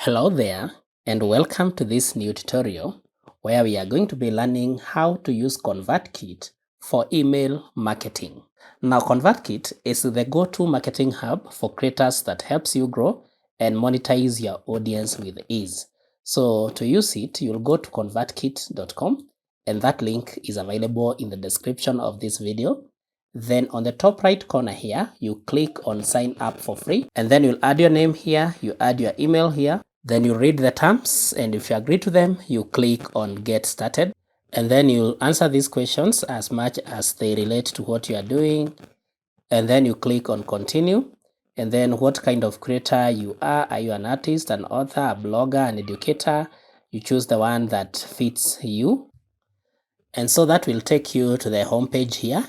Hello there and welcome to this new tutorial where we are going to be learning how to use ConvertKit for email marketing. Now ConvertKit is the go-to marketing hub for creators that helps you grow and monetize your audience with ease. So to use it, you'll go to convertkit.com and that link is available in the description of this video. Then on the top right corner here, you click on sign up for free and then you'll add your name here, you add your email here. Then you read the terms and if you agree to them, you click on get started. And then you'll answer these questions as much as they relate to what you are doing. And then you click on continue. And then what kind of creator you are. Are you an artist, an author, a blogger, an educator? You choose the one that fits you. And so that will take you to the home page here.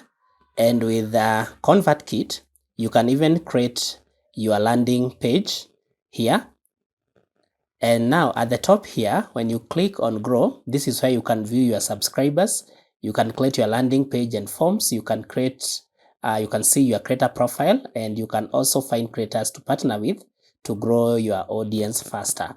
And with the ConvertKit, you can even create your landing page here. And now at the top here, when you click on grow, this is where you can view your subscribers. You can create your landing page and forms. You can create, you can see your creator profile, and you can also find creators to partner with to grow your audience faster.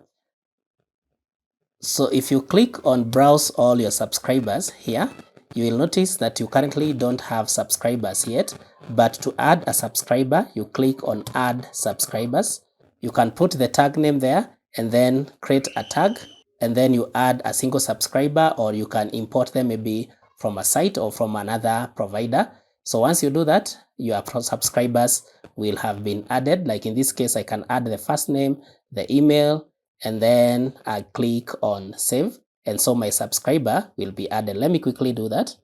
So if you click on browse all your subscribers here, you will notice that you currently don't have subscribers yet, but to add a subscriber, you click on add subscribers. You can put the tag name there and then create a tag, and then you add a single subscriber, or you can import them maybe from a site or from another provider. So once you do that, your subscribers will have been added. Like in this case, I can add the first name, the email, and then I click on save. And so my subscriber will be added. Let me quickly do that.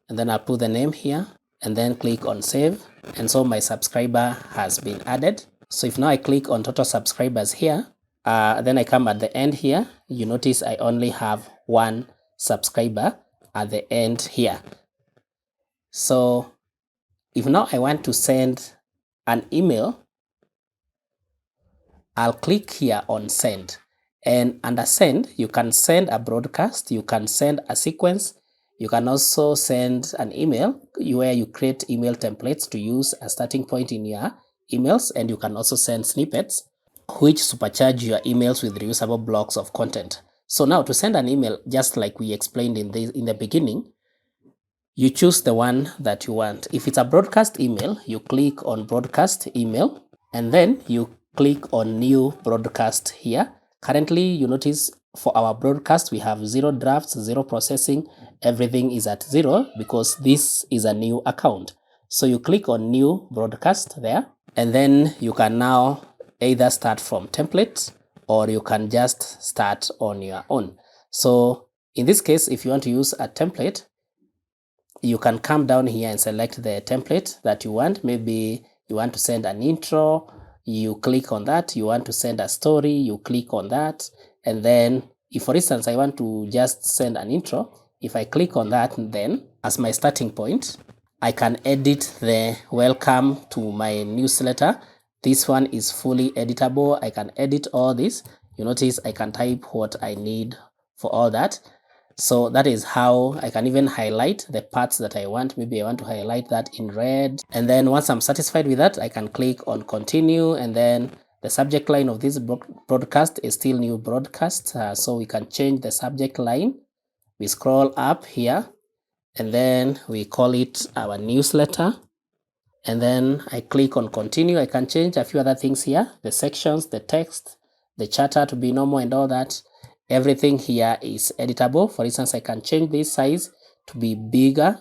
And then I'll put the name here and then click on save. And so my subscriber has been added. So if now I click on total subscribers here, then I come at the end here, you notice I only have one subscriber at the end here. So if now I want to send an email, I'll click here on send, and under send, you can send a broadcast, you can send a sequence, you can also send an email where you create email templates to use as starting point in your emails, and you can also send snippets which supercharge your emails with reusable blocks of content. So now to send an email, just like we explained in the beginning, you choose the one that you want. If it's a broadcast email, you click on broadcast email and then you click on new broadcast here. Currently, you notice for our broadcast, we have 0 drafts, 0 processing. Everything is at 0 because this is a new account. So you click on new broadcast there, and then you can now either start from template or you can just start on your own. So in this case, if you want to use a template, you can come down here and select the template that you want. Maybe you want to send an intro, you click on that. You want to send a story, you click on that. And then if, for instance, I want to just send an intro, if I click on that, then as my starting point, I can edit the welcome to my newsletter. This one is fully editable. I can edit all this. You notice I can type what I need for all that. So that is how I can even highlight the parts that I want. Maybe I want to highlight that in red. And then once I'm satisfied with that, I can click on continue. And then the subject line of this broadcast is still new broadcast. So we can change the subject line. We scroll up here and then we call it our newsletter. And then I click on continue. I can change a few other things here, the sections, the text, the charter to be normal and all that. Everything here is editable. For instance, I can change this size to be bigger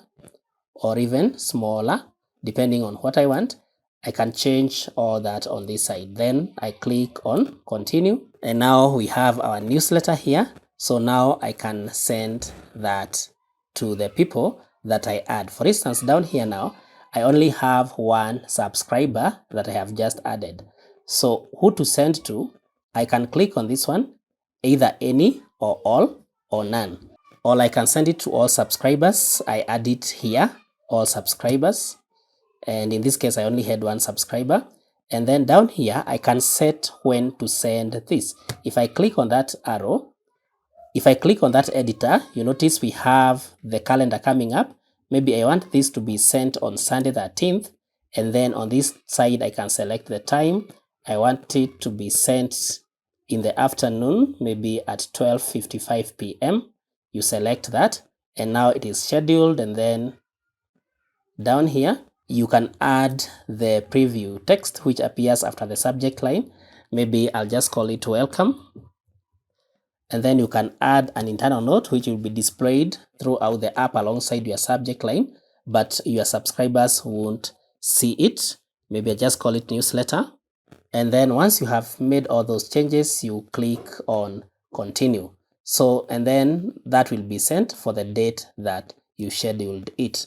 or even smaller, depending on what I want. I can change all that on this side. Then I click on continue. And now we have our newsletter here. So now I can send that to the people that I add. For instance, down here now, I only have one subscriber that I have just added. So who to send to? I can click on this one, either any or all or none. Or I can send it to all subscribers. I add it here, all subscribers. And in this case, I only had one subscriber. And then down here, I can set when to send this. If I click on that arrow, if I click on that editor, you notice we have the calendar coming up. Maybe I want this to be sent on Sunday 13th. And then on this side, I can select the time. I want it to be sent in the afternoon, maybe at 12:55 p.m. You select that, and now it is scheduled. And then down here, you can add the preview text which appears after the subject line. Maybe I'll just call it welcome. And then you can add an internal note which will be displayed throughout the app alongside your subject line, but your subscribers won't see it. Maybe I just call it newsletter. And then once you have made all those changes, you click on continue. So, and then that will be sent for the date that you scheduled it.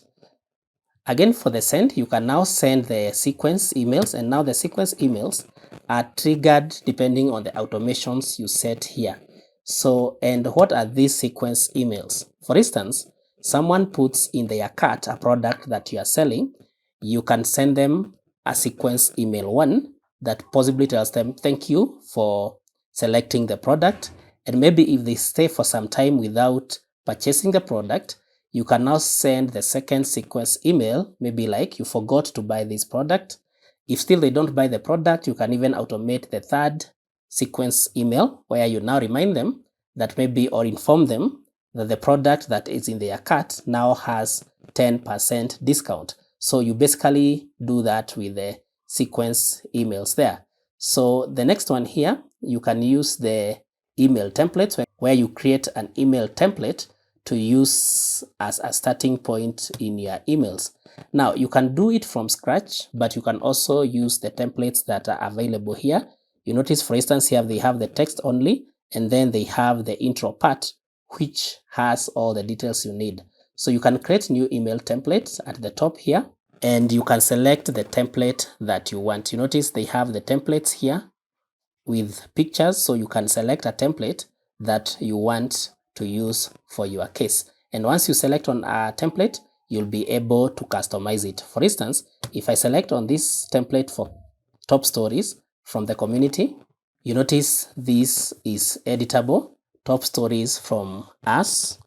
Again, for the send, you can now send the sequence emails, and now the sequence emails are triggered depending on the automations you set here. So, and what are these sequence emails? For instance, someone puts in their cart a product that you are selling, you can send them a sequence email one that possibly tells them thank you for selecting the product. And maybe if they stay for some time without purchasing the product, you can now send the second sequence email, maybe like you forgot to buy this product. If still they don't buy the product, you can even automate the third sequence email where you now remind them that maybe, or inform them that the product that is in their cart now has 10% discount. So you basically do that with the sequence emails there. So the next one here, you can use the email templates where you create an email template to use as a starting point in your emails. Now you can do it from scratch, but you can also use the templates that are available here. You notice, for instance, here they have the text only, and then they have the intro part, which has all the details you need. So you can create new email templates at the top here, and you can select the template that you want. You notice they have the templates here with pictures, so you can select a template that you want to use for your case. And once you select on a template, you'll be able to customize it. For instance, if I select on this template for top stories from the community, you notice this is editable, top stories from us.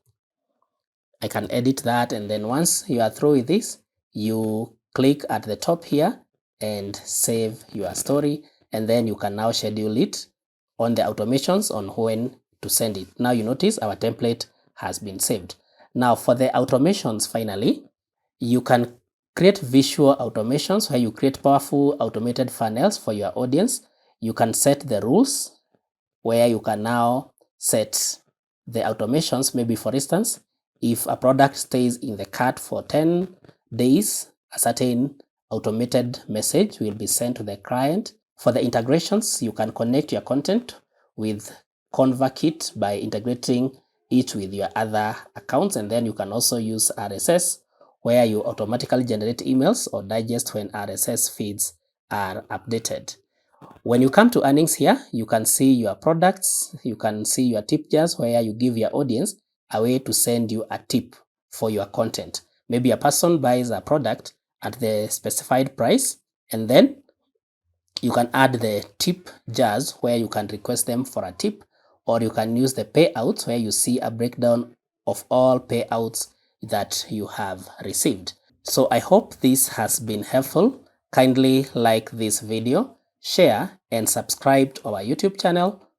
I can edit that, and then once you are through with this, you click at the top here and save your story, and then you can now schedule it on the automations on when to send it. Now you notice our template has been saved. Now for the automations, finally, you can create visual automations where you create powerful automated funnels for your audience. You can set the rules where you can now set the automations. Maybe for instance, if a product stays in the cart for 10 days, a certain automated message will be sent to the client. For the integrations, you can connect your content with ConvertKit by integrating it with your other accounts, and then you can also use RSS where you automatically generate emails or digest when RSS feeds are updated. When you come to earnings here, you can see your products, you can see your tip jars where you give your audience a way to send you a tip for your content. Maybe a person buys a product at the specified price, and then you can add the tip jars where you can request them for a tip, or you can use the payouts where you see a breakdown of all payouts that you have received. So I hope this has been helpful. Kindly like this video, share and subscribe to our YouTube channel